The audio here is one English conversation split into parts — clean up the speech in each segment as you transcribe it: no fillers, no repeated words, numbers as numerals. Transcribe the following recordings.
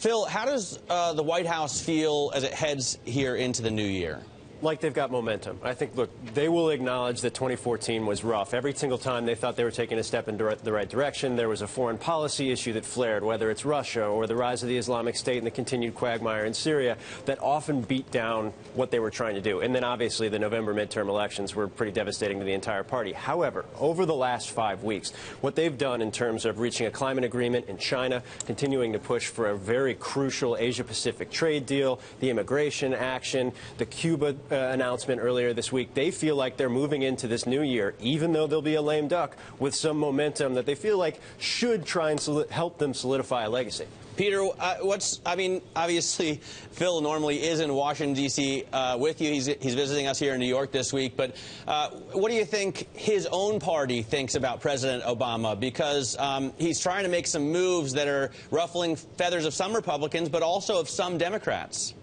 Phil, how does the White House feel as it heads here into the new year? Like they've got momentum. I think, look, they will acknowledge that 2014 was rough. Every single time they thought they were taking a step in the right direction, there was a foreign policy issue that flared, whether it's Russia or the rise of the Islamic State and the continued quagmire in Syria, that often beat down what they were trying to do. And then, obviously, the November midterm elections were pretty devastating to the entire party. However, over the last 5 weeks, what they've done in terms of reaching a climate agreement in China, continuing to push for a very crucial Asia-Pacific trade deal, the immigration action, the Cuba announcement earlier this week, they feel like they're moving into this new year, even though they'll be a lame duck, with some momentum that they feel like should try and help them solidify a legacy. Peter, obviously, Phil normally is in Washington, D.C. With you. He's visiting us here in New York this week. But what do you think his own party thinks about President Obama? Because he's trying to make some moves that are ruffling feathers of some Republicans, but also of some Democrats.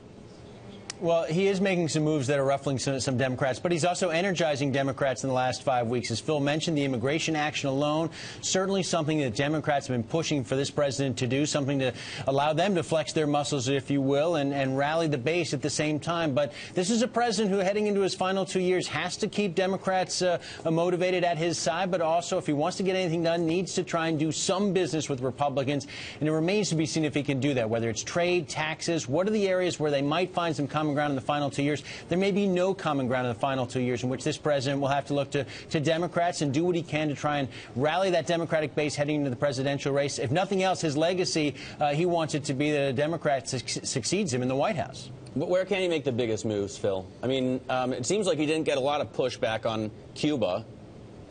Well, he is making some moves that are ruffling some Democrats, but he's also energizing Democrats in the last 5 weeks. As Phil mentioned, the immigration action alone, certainly something that Democrats have been pushing for this president to do, something to allow them to flex their muscles, if you will, and rally the base at the same time. But this is a president who, heading into his final 2 years, has to keep Democrats motivated at his side, but also, if he wants to get anything done, needs to try and do some business with Republicans. And it remains to be seen if he can do that, whether it's trade, taxes, what are the areas where they might find some common ground in the final 2 years. There may be no common ground in the final 2 years in which this president will have to look to Democrats and do what he can to try and rally that Democratic base heading into the presidential race. If nothing else, his legacy, he wants it to be that a Democrat succeeds him in the White House. But where can he make the biggest moves, Phil? I mean, it seems like he didn't get a lot of pushback on Cuba,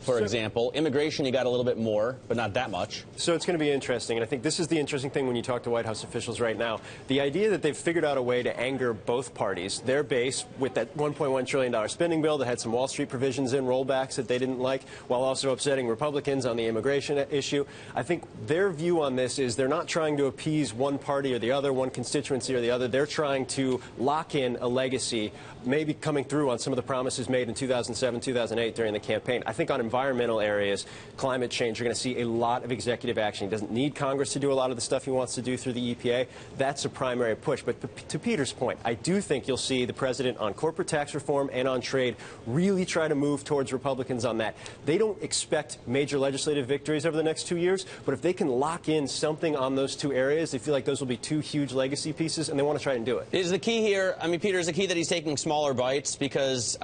for example. Immigration, he got a little bit more, but not that much. So it's going to be interesting, and I think this is the interesting thing when you talk to White House officials right now. The idea that they've figured out a way to anger both parties, their base with that $1.1 trillion spending bill that had some Wall Street provisions in, rollbacks that they didn't like, while also upsetting Republicans on the immigration issue. I think their view on this is they're not trying to appease one party or the other, one constituency or the other. They're trying to lock in a legacy, maybe coming through on some of the promises made in 2007, 2008 during the campaign. I think on environmental areas, climate change, you're going to see a lot of executive action. He doesn't need Congress to do a lot of the stuff he wants to do through the EPA. That's a primary push. But to Peter's point, I do think you'll see the president on corporate tax reform and on trade really try to move towards Republicans on that. They don't expect major legislative victories over the next 2 years, but if they can lock in something on those two areas, they feel like those will be two huge legacy pieces, and they want to try and do it. Is the key here, I mean, Peter, is the key that he's taking smaller bites? Because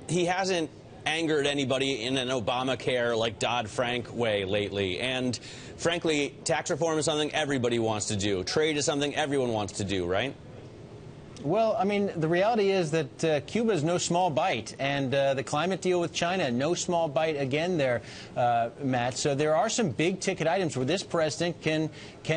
he hasn't angered anybody in an Obamacare like Dodd-Frank way lately. And frankly, tax reform is something everybody wants to do. Trade is something everyone wants to do, right? Well, I mean, the reality is that Cuba is no small bite, and the climate deal with China, no small bite again there, Matt. So there are some big-ticket items where this president can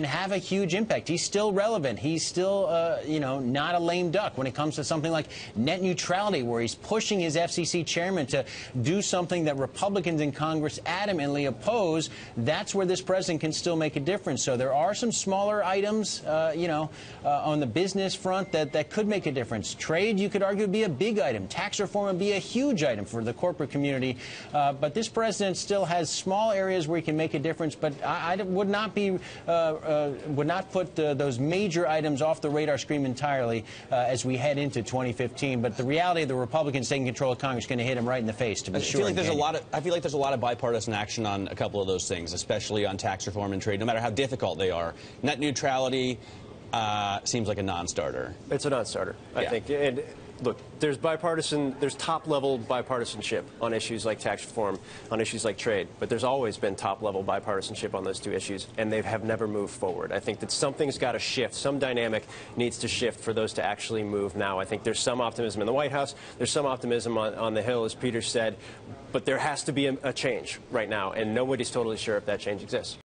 have a huge impact. He's still relevant. He's still, you know, not a lame duck when it comes to something like net neutrality, where he's pushing his FCC chairman to do something that Republicans in Congress adamantly oppose. That's where this president can still make a difference. So there are some smaller items, you know, on the business front that could make a difference. Trade, you could argue, would be a big item. Tax reform would be a huge item for the corporate community. But this president still has small areas where he can make a difference. But I would not put those major items off the radar screen entirely as we head into 2015. But the reality of the Republicans taking control of Congress is going to hit him right in the face, to be sure. I feel like there's a lot of bipartisan action on a couple of those things, especially on tax reform and trade, no matter how difficult they are. Net neutrality seems like a non-starter. It's a non-starter, I think. And look, there's top-level bipartisanship on issues like tax reform, on issues like trade, but there's always been top-level bipartisanship on those two issues, and they have never moved forward. I think that something's got to shift. Some dynamic needs to shift for those to actually move now. I think there's some optimism in the White House. There's some optimism on the Hill, as Peter said, but there has to be a change right now, and nobody's totally sure if that change exists.